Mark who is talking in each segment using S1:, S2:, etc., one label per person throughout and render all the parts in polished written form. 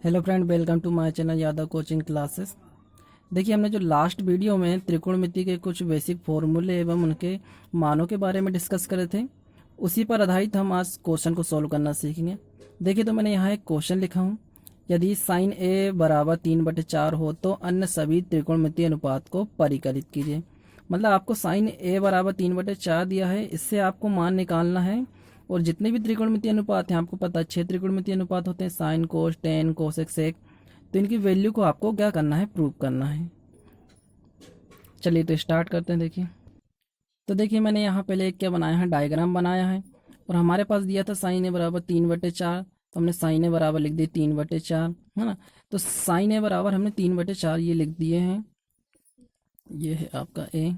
S1: Hello friend, welcome to my channel Yadav coaching classes. देखिए, हमने जो लास्ट वीडियो में त्रिकोणमिति के कुछ बेसिक फॉर्मूले एवं उनके मानों के बारे में डिस्कस करे थे, उसी पर आधारित हम आज क्वेश्चन को सॉल्व करना सीखेंगे। देखिए, तो मैंने यहाँ एक क्वेश्चन लिखा हूँ। यदि साइन ए बराबर 3/4 हो तो अन्य सभी त्रिकोणमितीय अनुपात को परिकलित कीजिए। मतलब आपको साइन ए बराबर 3/4 दिया है, इससे आपको मान निकालना है। और जितने भी त्रिकोणमितीय अनुपात हैं, आपको पता है 6 त्रिकोणमितीय अनुपात होते हैं, साइन, कोस, टेन, कोसेक, सेक। तो इनकी वैल्यू को आपको क्या करना है, प्रूव करना है। चलिए तो स्टार्ट करते हैं। देखिए, तो देखिए मैंने यहाँ पहले एक क्या बनाया है, डायग्राम बनाया है। और हमारे पास दिया था साइन ए बराबर 3/4, तो हमने साइन ए बराबर लिख दिया 3/4, है ना। तो साइन ए बराबर हमने 3/4 ये लिख दिए हैं। ये है आपका ए।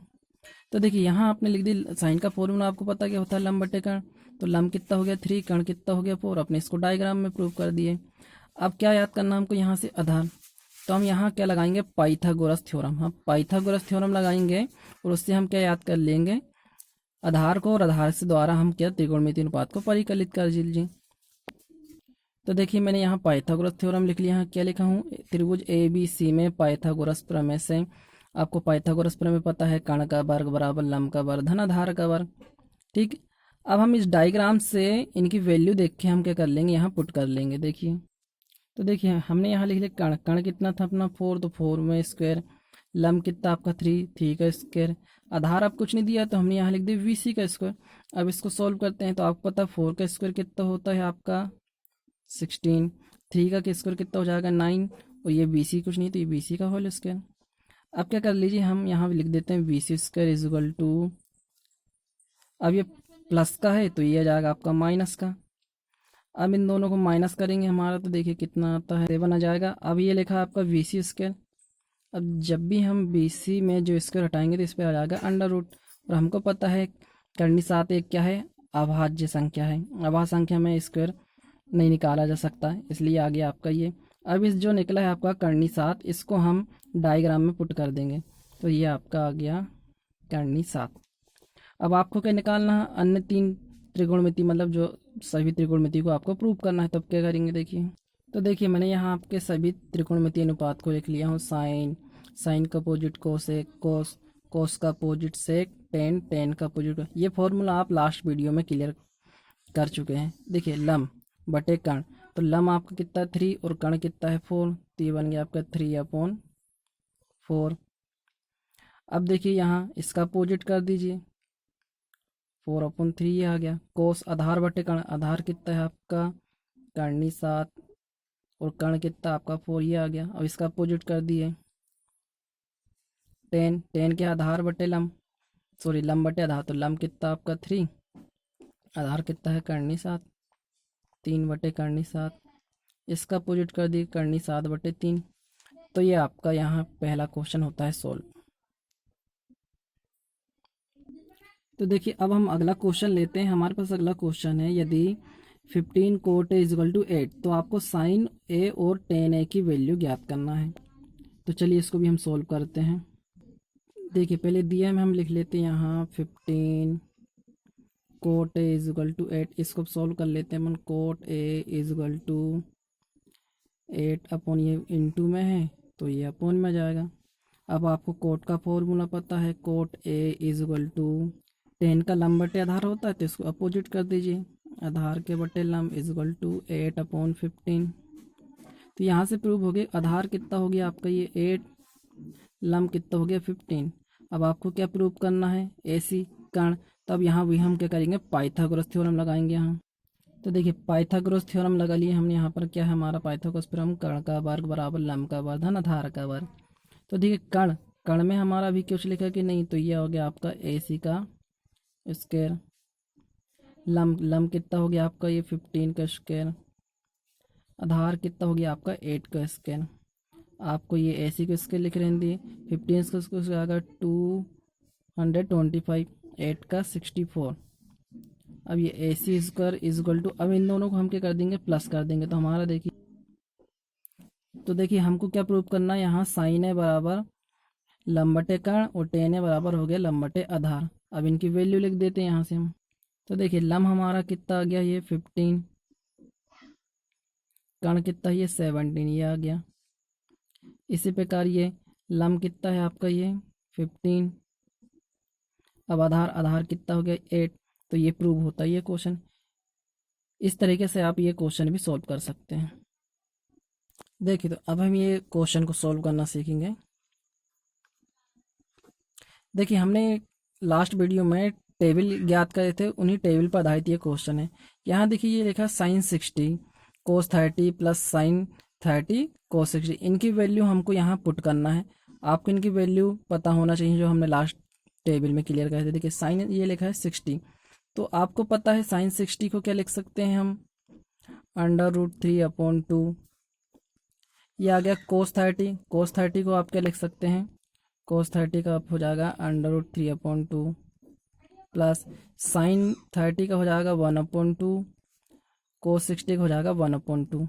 S1: तो देखिए यहाँ आपने लिख दी साइन का फॉर्मूला, आपको पता क्या होता है, लंब बटे कर्ण। तो लंब कितना हो गया 3, कर्ण कितना हो गया 4। अपने इसको डायग्राम में प्रूव कर दिए। अब क्या याद करना हमको, यहाँ से आधार। तो हम यहाँ क्या लगाएंगे, पाइथागोरस थ्योरम। हम पाइथागोरस थ्योरम लगाएंगे और उससे हम क्या याद कर लेंगे, आधार को। और आधार से द्वारा हम क्या त्रिकोणमितीय अनुपात को परिकलित कर लीजिए। तो देखिए मैंने यहाँ पाइथागोरस थ्योरम लिख लिया। यहाँ क्या लिखा हूँ, त्रिभुज ए बी सी में पाइथागोरस प्रमेय से, आपको पाइथागोरस प्रमेय पता है, कर्ण का वर्ग बराबर लंब का वर्ग धन आधार का वर्ग। ठीक। अब हम इस डायग्राम से इनकी वैल्यू देख के हम क्या कर लेंगे, यहाँ पुट कर लेंगे। देखिए, तो देखिए हमने यहाँ लिख लिया कर्ण। कर्ण कितना था अपना 4, तो 4 में स्क्वायर। लंब कितना आपका 3, 3 का स्क्वायर। आधार आप कुछ नहीं दिया, तो हमने यहाँ लिख दिया VC का स्क्वायर। अब इसको सॉल्व करते हैं, तो आपको पता है 4 का स्क्वायर कितना होता है आपका 16। 3 का स्क्वायर कितना हो जाएगा 9। और ये BC कुछ नहीं, तो ये BC का होल स्क्वायर। अब क्या कर लीजिए, हम यहाँ लिख देते हैं BC square is equal to, अब ये प्लस का है तो ये आ जाएगा आपका माइनस का। अब इन दोनों को माइनस करेंगे हमारा, तो देखिए कितना आता है 7 आ जाएगा। अब ये लिखा है आपका BC स्क्वायर। अब जब भी हम BC में जो स्क्वायर हटाएंगे तो इस पर आ जाएगा अंडर रूट। और हमको पता है करनी साथ एक क्या है, अभाज्य संख्या है। अभाज्य संख्या में स्क्वायर नहीं निकाला जा सकता, इसलिए आ गया आपका ये। अब इस जो निकला है आपका करनी सात, इसको हम डायग्राम में पुट कर देंगे, तो ये आपका आ गया करनी सात। अब आपको क्या निकालना है, अन्य 3 त्रिकोणमिति, मतलब जो सभी त्रिकोणमिति को आपको प्रूव करना है। तो अब क्या करेंगे, देखिए। तो देखिए मैंने यहाँ आपके सभी त्रिकोणमितीय अनुपात को लिख लिया हूँ। साइन, साइन का अपोजिट कोसेक, कोस, कोस का अपोजिट सेक, टेन, टेन का अपोजिट। ये फॉर्मूला आप लास्ट वीडियो में क्लियर कर चुके हैं। देखिए लंब बटे कर्ण, तो लंब आपका कितना 3 और कर्ण कितना है 4, तो ये बन गया आपका 3/4। अब देखिए यहाँ इसका अपोजिट कर दीजिए, 4/3 ये आ गया। कोस आधार बटे कर्ण, आधार कितना है आपका करनी 7 और कर्ण कितना आपका 4, ये आ गया। अब इसका अपोजिट कर दिए, टेन, टेन के आधार बटे लंब, सॉरी लंब बटे आधार, तो लंब कितना आपका 3, आधार कितना है करनी 7, 3/करनी 7। इसका अपोजिट कर दिए करनी 7/3। तो ये आपका यहाँ पहला क्वेश्चन होता है सोल्व। तो देखिए अब हम अगला क्वेश्चन लेते हैं। हमारे पास अगला क्वेश्चन है, यदि 15 कोट ए इजल टू 8, तो आपको साइन ए और टेन ए की वैल्यू ज्ञात करना है। तो चलिए इसको भी हम सोल्व करते हैं। देखिए पहले दिया में हम लिख लेते हैं यहाँ 15 कोट ए इजल टू 8। इसको सॉल्व कर लेते हैं। मन cot A equal to 8 upon, ये इनटू में है तो ये अपॉन में जाएगा। अब आपको कोट का फॉर्मूला पता है, कोट ए इजल टू 10 का लंब बटे आधार होता है, तो इसको अपोजिट कर दीजिए, आधार के बटे लंब इजल टू 8/15। तो यहाँ से प्रूव हो गया आधार कितना हो गया आपका ये 8, लंब कितना हो गया 15। अब आपको क्या प्रूव करना है, AC कर्ण। तब यहाँ भी हम क्या करेंगे, पाइथागोरस थ्योरम लगाएंगे यहाँ। तो देखिए पाइथागोरस थ्योरम लगा लिए हमने। यहाँ पर क्या है हमारा पाइथागोरस थ्योरम, कर्ण का वर्ग बराबर लंब का वर्ग धन आधार का वर्ग। तो देखिए कर्ण, कर्ण में हमारा अभी कुछ लिखा कि नहीं, तो ये हो गया आपका AC का स्क्वायर। लंब, लंब कितना हो गया आपका ये 15 का स्क्वायर। आधार कितना हो गया आपका 8 का स्क्वायर। आपको ये AC का स्क्वायर लिख रहे थे, 15 का स्क्वायर आएगा 225, 8 का 64। अब ये AC square is equal to, अब इन दोनों को हम क्या कर देंगे, प्लस कर देंगे। तो हमारा देखिए, तो देखिए हमको क्या प्रूव करना है, यहाँ साइन है बराबर लंब बटे कर्ण और टेन है बराबर हो गया लंब बटे आधार। अब इनकी वैल्यू लिख देते हैं यहाँ से हम। तो देखिए लंब हमारा कितना आ गया, ये 15, कर्ण कितना है ये 17 ये आ गया। इसी प्रकार ये लम कितना है आपका ये 15। अब आधार आधार कितना हो गया 8। तो ये प्रूव होता है ये क्वेश्चन। इस तरीके से आप ये क्वेश्चन भी सॉल्व कर सकते हैं। देखिए तो अब हम ये क्वेश्चन को सॉल्व करना सीखेंगे। देखिए हमने लास्ट वीडियो में टेबल ज्ञात करे थे, उन्हीं टेबल पर आधारित ये क्वेश्चन है। यहाँ देखिए ये लिखा साइन 60 कोस 30 प्लस साइन 30 कोस 60। इनकी वैल्यू हमको यहाँ पुट करना है। आपको इनकी वैल्यू पता होना चाहिए जो हमने लास्ट टेबल में क्लियर करे थे। देखिए साइन ये लिखा है 60, तो आपको पता है साइन 60 को क्या लिख सकते हैं हम, √3/2। ये आ गया कोस 30, कोस 30 को आप क्या लिख सकते हैं, कोस 30 का हो जाएगा √3/2 प्लस साइन 30 का हो जाएगा 1/2, कोस 60 का हो जाएगा 1/2।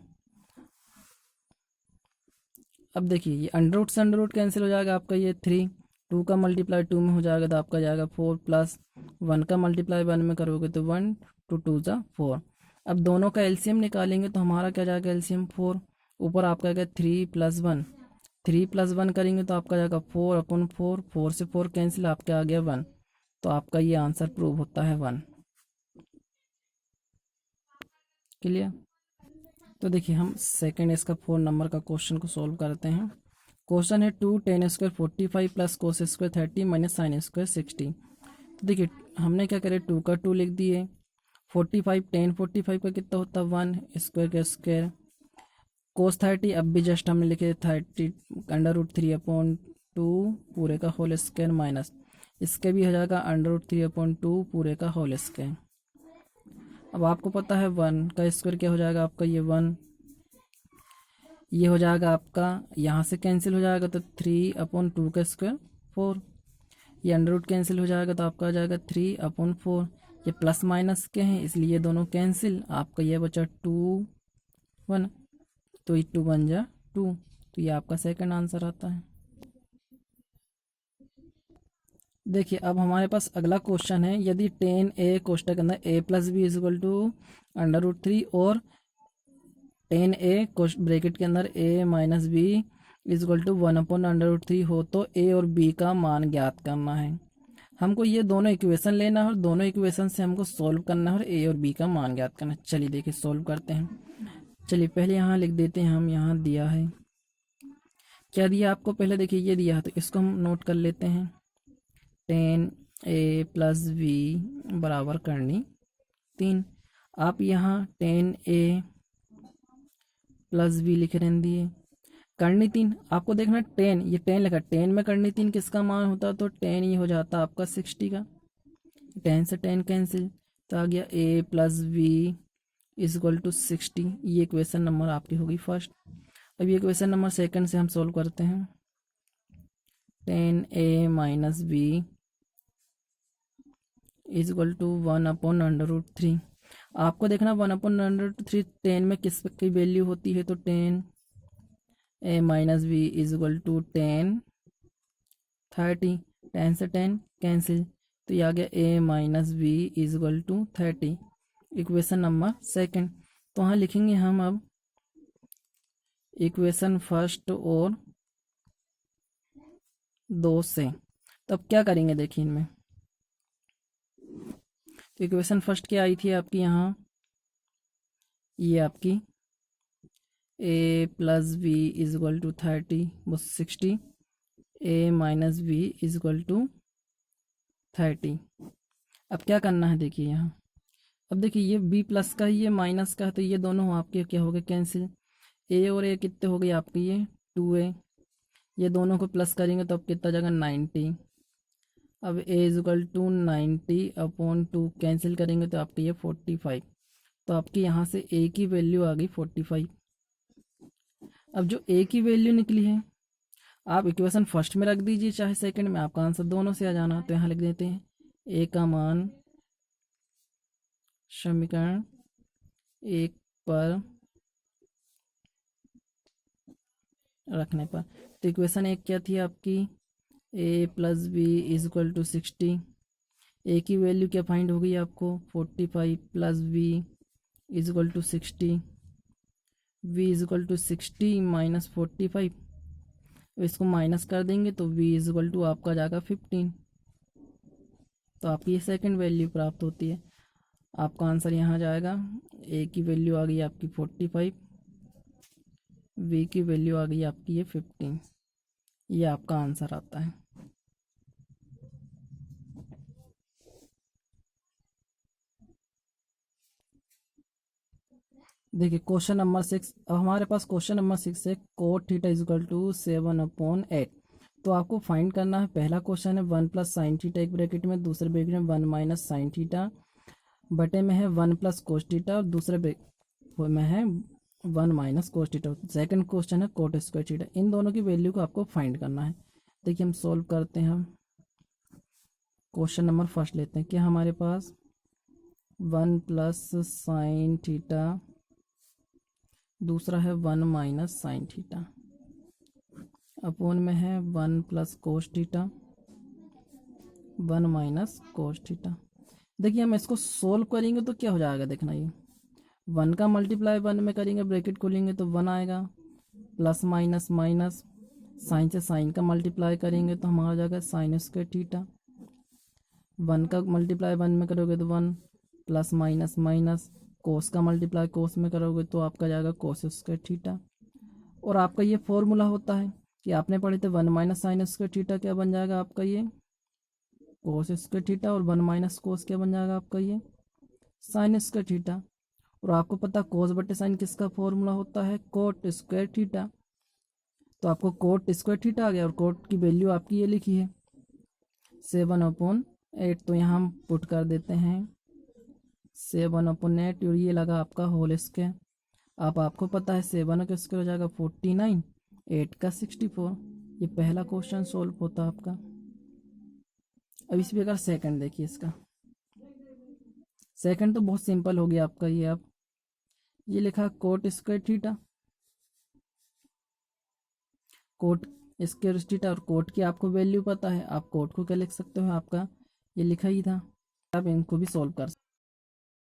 S1: अब देखिए ये अंडर रूट से अंडर रूट कैंसिल हो जाएगा आपका, ये 3 2 का मल्टीप्लाई 2 में हो जाएगा तो आपका जाएगा 4 प्लस 1 का मल्टीप्लाई 1 में करोगे तो 1 2 2 जा 4। अब दोनों का एलसीएम निकालेंगे तो हमारा क्या जाएगा एलसीएम 4। ऊपर आपका आएगा 3 + 1, 3 + 1 करेंगे तो आपका जाएगा 4/4, 4 से 4 कैंसिल, आपका आ गया 1। तो आपका ये आंसर प्रूव होता है 1। क्लियर। तो देखिए हम सेकंड इसका 4 नंबर का क्वेश्चन को सॉल्व करते हैं। क्वेश्चन है 2 tan² 45 plus cos² 30 minus sin² 60। तो देखिए हमने क्या करे 2 का 2 लिख दिए, 45 tan 45 का कितना होता है 1 स्क्वायर का स्क्वायर, cos 30 अब भी जस्ट हमने लिखे 30 √3/2 पूरे का होल स्क्वायर माइनस इसके भी हो जाएगा √3/2 पूरे का होल स्क्वायर। अब आपको पता है 1 का स्क्वायर क्या हो जाएगा आपका ये 1, ये हो जाएगा आपका यहाँ से कैंसिल हो जाएगा तो 3/2 का स्क्वायर 4, ये अंडर रूट कैंसिल हो जाएगा तो आपका आ जाएगा 3/4। ये प्लस माइनस के हैं इसलिए दोनों कैंसिल, आपका ये बचा 2 1, तो ये 2 बन जा 2। तो ये आपका सेकंड आंसर आता है। देखिए अब हमारे पास अगला क्वेश्चन है, यदि tan a कोष्टक के अंदर a + b = √3 और tan a ब्रैकेट के अंदर a - b = 1/√3 हो तो a और b का मान ज्ञात करना है। हमको ये दोनों इक्वेशन लेना है और दोनों इक्वेशन से हमको सॉल्व करना है और a और b का मान ज्ञात करना है। चलिए देखिए सॉल्व करते हैं। चलिए पहले यहाँ लिख देते हैं, हम यहाँ दिया है क्या दिया आपको, पहले देखिए ये दिया है तो इसको हम नोट कर लेते हैं। tan a + b बराबर करनी 3। आप यहाँ tan a + b लिख रहे दिए, करनी 3। आपको देखना tan, ये tan लिखा, tan में करनी 3 किसका मान होता तो tan ये हो जाता आपका 60 का, tan से tan कैंसिल तो आ गया a + b = 60। ये इक्वेशन नंबर आपकी होगी फर्स्ट। अब ये इक्वेशन नंबर सेकंड से हम सॉल्व करते हैं। tan a - b = 1/√3। आपको देखना 1/√3 tan में किस की वैल्यू होती है तो tan a - b = tan 30, tan से tan कैंसिल तो ये आ गया a - b = 30। Equation number second. तो वहाँ लिखेंगे हम अब इक्वेशन फर्स्ट और 2 से। तो अब क्या करेंगे देखिए इनमें, तो इक्वेशन फर्स्ट क्या आई थी आपकी यहाँ, ये आपकी a + b = 30 वो 60, a - b = 30। अब क्या करना है देखिए यहाँ, अब देखिए ये b प्लस का है ये माइनस का है तो ये दोनों आपके क्या हो गए कैंसिल, a और a कितने हो गए आपके ये 2a, ये दोनों को प्लस करेंगे तो अब कितना जाएगा 90। अब a = 90/2 कैंसिल करेंगे तो आपके ये 45। तो आपके यहाँ से a की वैल्यू आ गई 45। अब जो a की वैल्यू निकली है आप इक्वेशन फर्स्ट में रख दीजिए चाहे सेकंड में, आपका आंसर दोनों से आ जाना। तो यहाँ लिख देते हैं a का मान समीकरण 1 पर रखने पर, तो इक्वेशन 1 क्या थी आपकी a + b = 60। a की वैल्यू क्या फाइंड होगी आपको 45 + b = 60। v is equal to 60 minus 45, इसको माइनस कर देंगे तो v इज इक्वल टू आपका जाएगा 15। तो आपकी ये सेकंड वैल्यू प्राप्त होती है। आपका आंसर यहाँ जाएगा, a की वैल्यू आ गई आपकी 45, v की वैल्यू आ गई आपकी ये 15। ये आपका आंसर आता है। देखिए क्वेश्चन नंबर 6, अब हमारे पास क्वेश्चन नंबर 6 है cot theta is equal to 7/8। तो आपको फाइंड करना है, पहला क्वेश्चन है 1 प्लस साइन थीटा एक ब्रैकेट में, दूसरे ब्रैकेट में 1 माइनस साइन थीटा, बटे में है 1 प्लस कोस थीटा और दूसरे में है 1 minus cos theta. Second question है कोट स्क्वायर थीटा। इन दोनों की वैल्यू को आपको फाइंड करना है। देखिए हम सोल्व करते हैं। हम क्वेश्चन नंबर फर्स्ट लेते हैं कि हमारे पास 1 प्लस साइन थीटा, दूसरा है 1 माइनस साइन थीटा, अपोन में है 1 plus cos theta, 1 minus cos theta. देखिए हम इसको सोल्व करेंगे तो क्या हो जाएगा, देखना ये 1 का मल्टीप्लाई 1 में करेंगे, ब्रैकेट खोलेंगे तो 1 आएगा, प्लस माइनस माइनस, साइन से साइन का मल्टीप्लाई करेंगे तो हमारा जाएगा साइन स्क्वायर थीटा, 1 का मल्टीप्लाई 1 में करोगे तो 1, प्लस माइनस माइनस, कोस का मल्टीप्लाई कोस में करोगे तो आपका जाएगा कोस स्क्वायर थीटा। और आपका ये फॉर्मूला होता है कि आपने पढ़े थे 1 माइनस साइन स्क्वायर थीटा क्या बन जाएगा आपका ये कोस स्क्वायर थीटा, और 1 माइनस कोस क्या बन जाएगा आपका ये साइन स्क्वायर थीटा। और आपको पता कोस बटे साइन किसका फॉर्मूला होता है, कोट स्क्वायर थीटा। तो आपको कोट स्क्वायर थीटा आ गया, और कोट की वैल्यू आपकी ये लिखी है 7/8। तो यहाँ हम पुट कर देते हैं 7/8, और ये लगा आपका होल स्क्वायर। अब आपको पता है 7 का स्क्वायर हो जाएगा 49, 8 का 64। ये पहला क्वेश्चन सोल्व होता है आपका। अब इस प्रकार सेकंड देखिए, इसका सेकंड तो बहुत सिंपल हो गया आपका। ये आप ये लिखा coat square theta, coat square theta, और कोट की आपको वैल्यू पता है, आप कोट को क्या लिख सकते हो, आपका ये लिखा ही था। आप इनको भी सोल्व कर